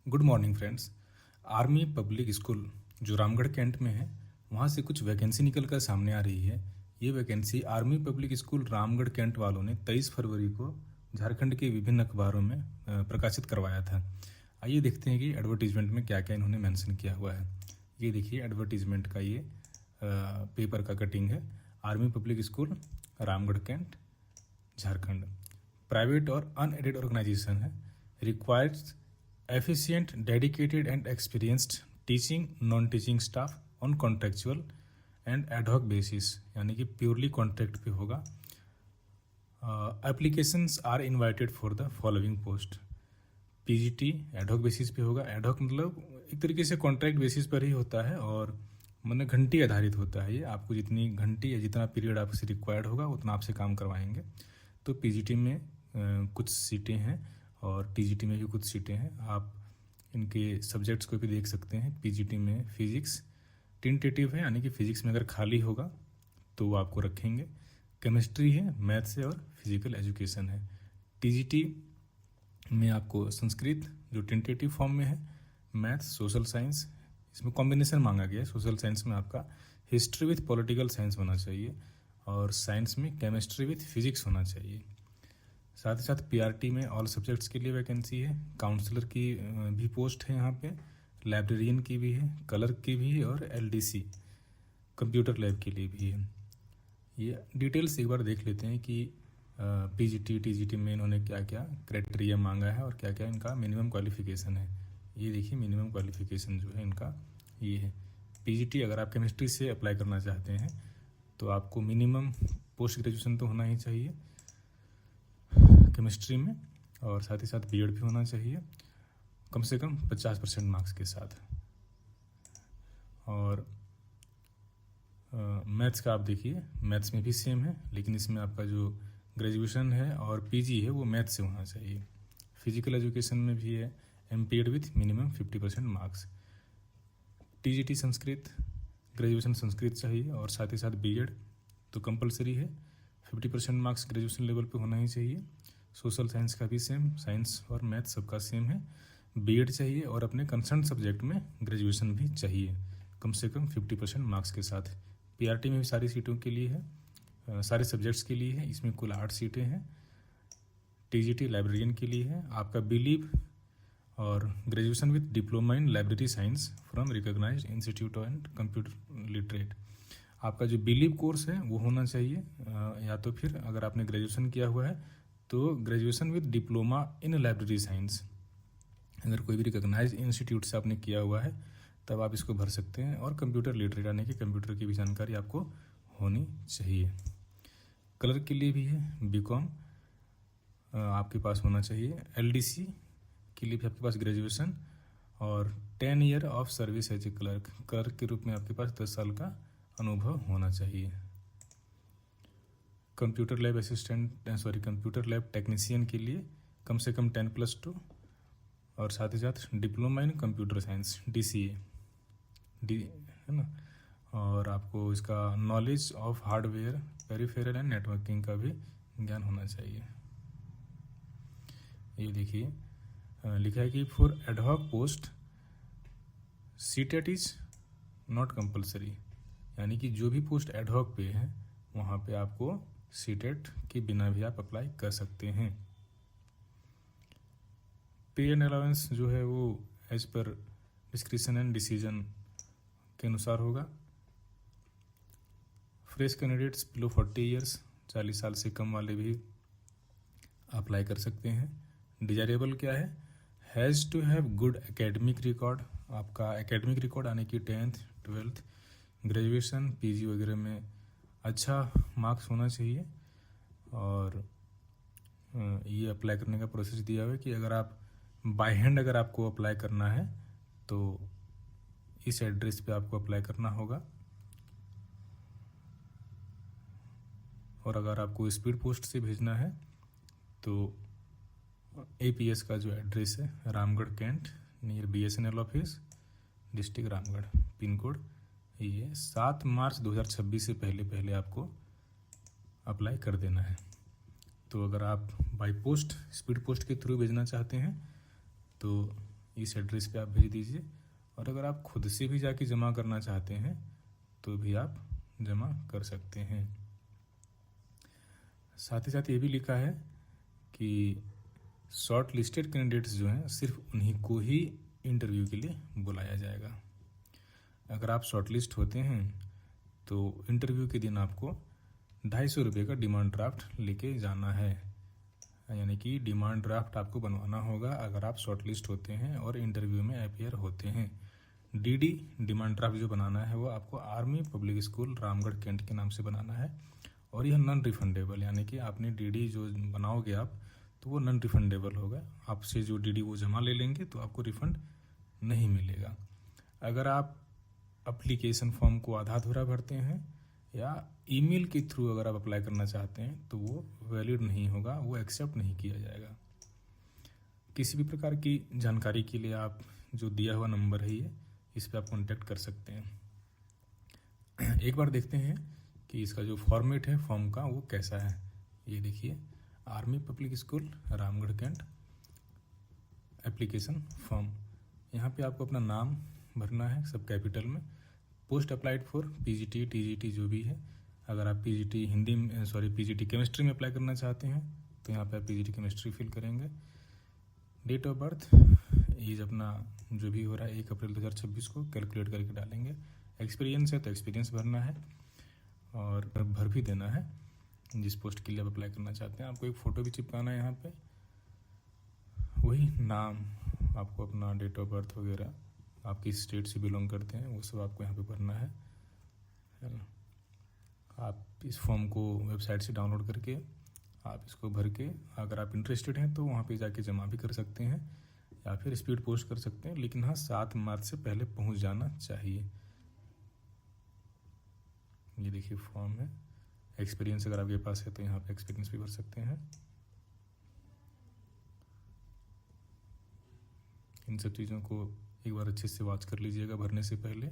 Good morning friends. Army public school जो Ramgarh cantt में है, वहाँ से कुछ वैकेंसी निकल कर सामने आ रही है। ये vacancy army public school Ramgarh cantt वालों ने 23 फरवरी को झारखंड के विभिन्न अखबारों में प्रकाशित करवाया था। आइए देखते हैं कि एडवर्टीजमेंट में क्या क्या इन्होंने मेंशन किया हुआ है। ये देखिए एडवर्टीजमेंट का ये पेपर का कटिंग है। Army public school Ramgarh cantt Jharkhand private और अनएडेड ऑर्गेनाइजेशन है। Requires efficient, dedicated and experienced teaching, non-teaching staff on contractual and ad hoc basis, यानी कि प्योरली कॉन्ट्रैक्ट पे होगा। Applications are invited for the following post. PGT ad hoc basis पे होगा। Ad hoc मतलब एक तरीके से कॉन्ट्रैक्ट बेसिस पर ही होता है और मतलब घंटी आधारित होता है। ये आपको जितनी घंटी या जितना पीरियड आपसे रिक्वायर्ड होगा उतना आपसे काम करवाएंगे। तो पीजीटी में कुछ सीटें हैं और टीजीटी में भी कुछ सीटें हैं। आप इनके सब्जेक्ट्स को भी देख सकते हैं। पीजीटी में फिजिक्स टेंटेटिव है, यानी कि फिजिक्स में अगर खाली होगा तो वो आपको रखेंगे। केमिस्ट्री है, मैथ्स है और फिजिकल एजुकेशन है। टीजीटी में आपको संस्कृत जो टेंटेटिव फॉर्म में है, मैथ्स, सोशल साइंस, इसमें कॉम्बिनेशन मांगा गया है। सोशल साइंस में आपका हिस्ट्री विथ पॉलिटिकल साइंस होना चाहिए और साइंस में केमिस्ट्री विथ फिजिक्स होना चाहिए। साथ ही साथ पीआरटी में ऑल सब्जेक्ट्स के लिए वैकेंसी है। काउंसलर की भी पोस्ट है यहाँ पे, लाइब्रेरियन की भी है, क्लर्क की भी है और एलडीसी कंप्यूटर लैब के लिए भी है। ये डिटेल्स एक बार देख लेते हैं कि पीजीटी टीजीटी में इन्होंने क्या क्या क्राइटेरिया मांगा है और क्या क्या इनका मिनिमम क्वालिफिकेशन है। ये देखिए मिनिमम क्वालिफिकेशन जो है इनका ये है। पीजीटी अगर आप केमिस्ट्री से अप्लाई करना चाहते हैं तो आपको मिनिमम पोस्ट ग्रेजुएशन तो होना ही चाहिए केमिस्ट्री में, और साथ ही साथ बीएड भी होना चाहिए कम से कम 50% मार्क्स के साथ। और मैथ्स का आप देखिए, मैथ्स में भी सेम है, लेकिन इसमें आपका जो ग्रेजुएशन है और पीजी है वो मैथ्स से होना चाहिए। फिजिकल एजुकेशन में भी है MPEd with minimum 50% marks. TGT Sanskrit graduation Sanskrit चाहिए और साथ ही साथ बीएड तो कंपलसरी है। 50% मार्क्स ग्रेजुएशन लेवल पे होना ही चाहिए। सोशल साइंस का भी सेम, साइंस और मैथ सबका सेम है। बीएड चाहिए और अपने कंसर्न सब्जेक्ट में ग्रेजुएशन भी चाहिए कम से कम 50% मार्क्स के साथ। पीआरटी में भी सारी सीटों के लिए है, सारे सब्जेक्ट्स के लिए है। इसमें कुल 8 सीटें हैं। टीजीटी लाइब्रेरियन के लिए है। आपका बिलीव और graduation with diploma in library science from recognised institute and computer literate. आपका जो बिलीव कोर्स है वो होना चाहिए, या तो फिर अगर आपने ग्रेजुएशन किया हुआ है तो graduation with diploma in library science. अगर कोई भी रिकॉग्नाइज्ड इंस्टीट्यूट से आपने किया हुआ है तब आप इसको भर सकते हैं। और कंप्यूटर लिटरेट यानी कि कंप्यूटर की भी जानकारी आपको होनी चाहिए। क्लर्क के लिए भी है बीकॉम आपके पास होना चाहिए। एलडीसी के लिए भी आपके पास ग्रेजुएशन और 10 year of service as a clerk. Clerk के रूप में आपके पास 10 साल का अनुभव होना चाहिए। Computer lab computer lab technician के लिए कम से कम 10+2 और साथ ही साथ diploma in computer science DCA है ना। और आपको इसका knowledge of hardware, peripheral and networking का भी ज्ञान होना चाहिए। ये देखिए लिखा है कि for ad hoc post CTET is not compulsory, यानी कि जो भी पोस्ट एडहॉक पे है वहाँ पे आपको सीटेट के बिना भी आप अप्लाई कर सकते हैं। पे एंड अलाउंस जो है वो as per description and decision के अनुसार होगा। फ्रेश कैंडिडेट्स बिलो 40 ईयर्स, 40 साल से कम वाले भी अप्लाई कर सकते हैं। डिजायरेबल क्या है, has to have good academic record. आपका एकेडमिक रिकॉर्ड आने की 10th 12th ग्रेजुएशन पीजी वगैरह में अच्छा मार्क्स होना चाहिए। और ये अप्लाई करने का प्रोसेस दिया हुआ है कि अगर आप बाय हैंड अगर आपको अप्लाई करना है तो इस एड्रेस पे आपको अप्लाई करना होगा। और अगर आपको स्पीड पोस्ट से भेजना है तो APS का जो एड्रेस है Ramgarh cantt near BSNL office, district Ramgarh, pin code ये 7 मार्च 2026 से पहले आपको अप्लाई कर देना है। तो अगर आप बाय पोस्ट स्पीड पोस्ट के थ्रू भेजना चाहते हैं तो इस एड्रेस पे आप भेज दीजिए। और अगर आप खुद से भी जाके जमा करना चाहते हैं तो भी आप जमा कर सकते हैं। साथ ही साथ ये भी लिखा है कि शॉर्ट लिस्टेड कैंडिडेट्स जो हैं सिर्फ उन्हीं को ही इंटरव्यू के लिए बुलाया जाएगा। अगर आप शॉर्ट लिस्ट होते हैं तो इंटरव्यू के दिन आपको 250 रुपये का डिमांड ड्राफ्ट लेके जाना है, यानी कि डिमांड ड्राफ्ट आपको बनवाना होगा अगर आप शॉर्ट लिस्ट होते हैं और इंटरव्यू में अपीयर होते हैं। डीडी डिमांड ड्राफ्ट जो बनाना है वो आपको army public school Ramgarh cantt के नाम से बनाना है, और यह नॉन रिफंडेबल, यानी कि आपने डीडी जो बनाओगे आप तो वो नॉन रिफंडेबल होगा। आपसे जो डीडी वो जमा ले लेंगे तो आपको रिफंड नहीं मिलेगा। अगर आप एप्लीकेशन फॉर्म को आधा अधूरा भरते हैं या ईमेल के थ्रू अगर आप अप्लाई करना चाहते हैं तो वो वैलिड नहीं होगा, वो एक्सेप्ट नहीं किया जाएगा। किसी भी प्रकार की जानकारी के लिए आप जो दिया हुआ नंबर है ये, इस पर आप कॉन्टैक्ट कर सकते हैं। एक बार देखते हैं कि इसका जो फॉर्मेट है फॉर्म का वो कैसा है। ये देखिए, army public school Ramgarh cantt application form. यहाँ पे आपको अपना नाम भरना है सब कैपिटल में। Post applied for PGT TGT जो भी है, अगर आप पीजीटी पीजीटी केमिस्ट्री में अप्लाई करना चाहते हैं तो यहाँ पे आप पीजीटी केमिस्ट्री फिल करेंगे। डेट ऑफ बर्थ, एज अपना जो भी हो रहा है 1 अप्रैल 2026 को कैलकुलेट करके डालेंगे। एक्सपीरियंस है तो एक्सपीरियंस भरना है और भर भी देना है जिस पोस्ट के लिए आप अप्लाई करना चाहते हैं। आपको एक फ़ोटो भी चिपकाना है यहाँ पे, वही नाम, आपको अपना डेट ऑफ बर्थ वगैरह, आप किस स्टेट से बिलोंग करते हैं वो सब आपको यहाँ पे भरना है ना। आप इस फॉर्म को वेबसाइट से डाउनलोड करके आप इसको भर के, अगर आप इंटरेस्टेड हैं तो वहाँ पे जाके जमा भी कर सकते हैं या फिर स्पीड पोस्ट कर सकते हैं, लेकिन हाँ 7 मार्च से पहले पहुँच जाना चाहिए। ये देखिए फॉर्म है। एक्सपीरियंस अगर आपके पास है तो यहाँ पे एक्सपीरियंस भी भर सकते हैं। इन सब चीज़ों को एक बार अच्छे से वॉच कर लीजिएगा भरने से पहले।